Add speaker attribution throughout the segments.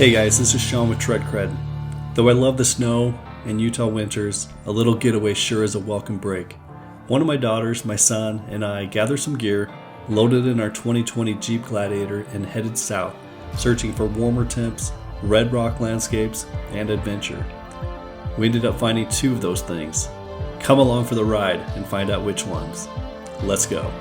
Speaker 1: Hey guys, this is Sean with Tread Cred. Though I love the snow and Utah winters, a little getaway sure is a welcome break. One of my daughters, my son, and I gathered some gear, loaded in our 2020 Jeep Gladiator, and headed south, searching for warmer temps, red rock landscapes, and adventure. We ended up finding two of those things. Come along for the ride and find out which ones. Let's go.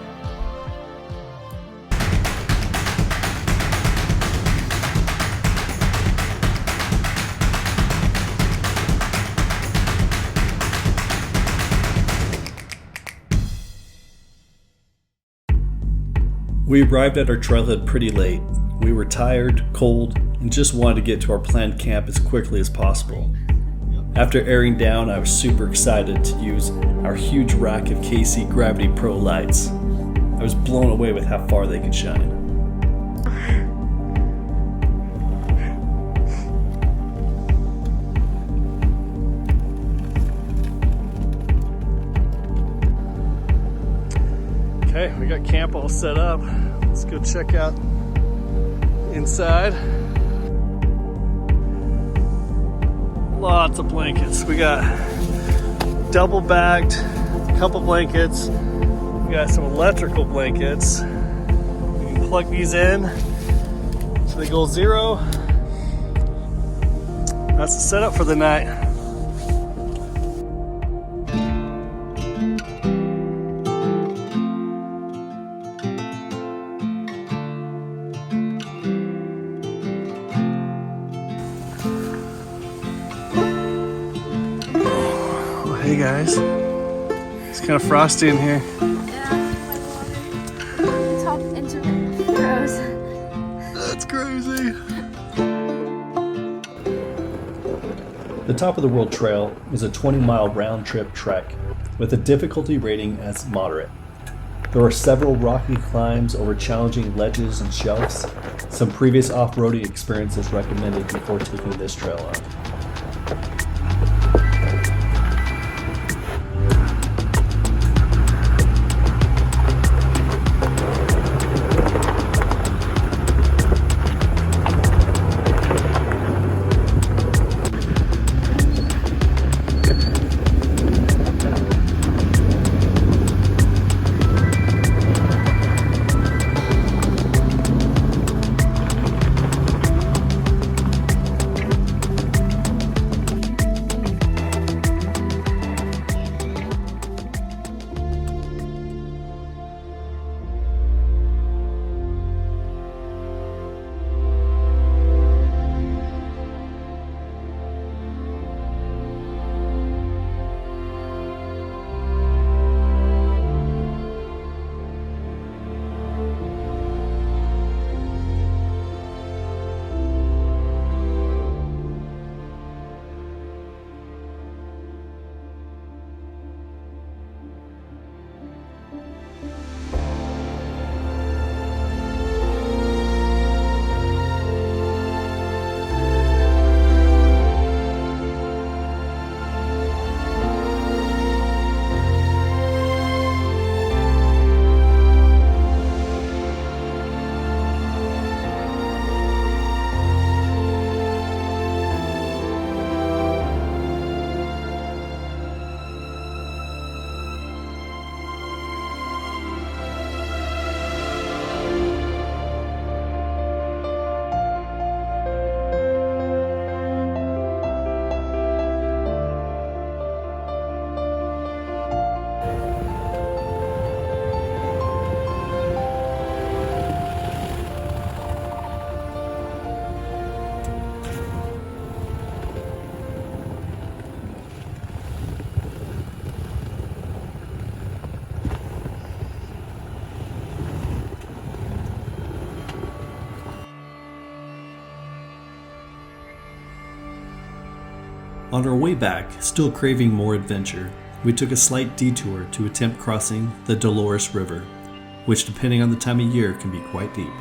Speaker 1: We arrived at our trailhead pretty late. We were tired, cold, and just wanted to get to our planned camp as quickly as possible. After airing down, I was super excited to use our huge rack of KC Gravity Pro lights. I was blown away with how far they could shine. Okay, we got camp all set up. Let's go check out inside. Lots of blankets. We got double bagged, a couple blankets. We got some electrical blankets. We can plug these in so they go zero. That's the setup for the night. Hey guys, it's kind of frosty in here.
Speaker 2: Yeah, my water top into froze.
Speaker 1: That's crazy. The Top of the World Trail is a 20-mile round-trip trek with a difficulty rating as moderate. There are several rocky climbs over challenging ledges and shelves. Some previous off-roading experiences recommended before taking this trail on. On our way back, still craving more adventure, we took a slight detour to attempt crossing the Dolores River, which depending on the time of year can be quite deep.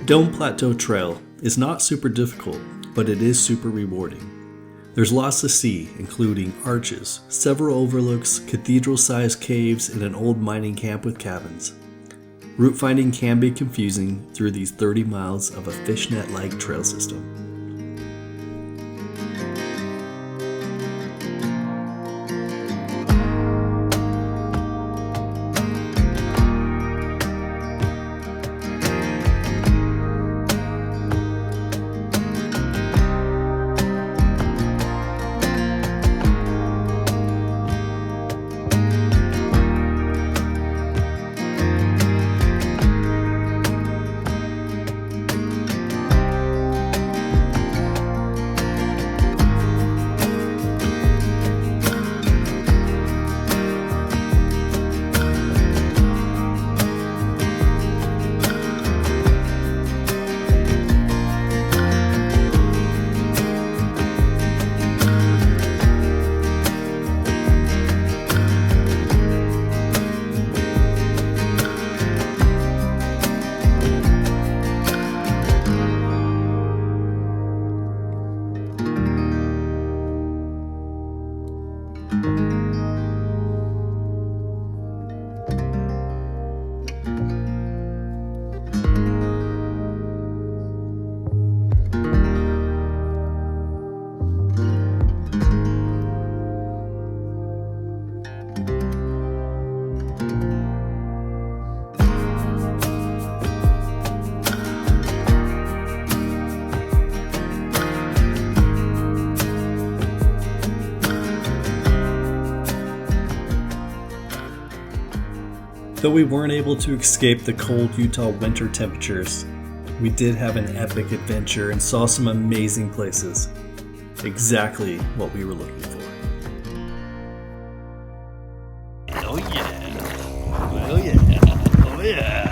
Speaker 1: Dome Plateau Trail is not super difficult, but it is super rewarding. There's lots to see, including arches, several overlooks, cathedral-sized caves, and an old mining camp with cabins. Route finding can be confusing through these 30 miles of a fishnet-like trail system. Though we weren't able to escape the cold Utah winter temperatures, we did have an epic adventure and saw some amazing places. Exactly what we were looking for.
Speaker 3: Oh yeah. Oh yeah. Oh yeah.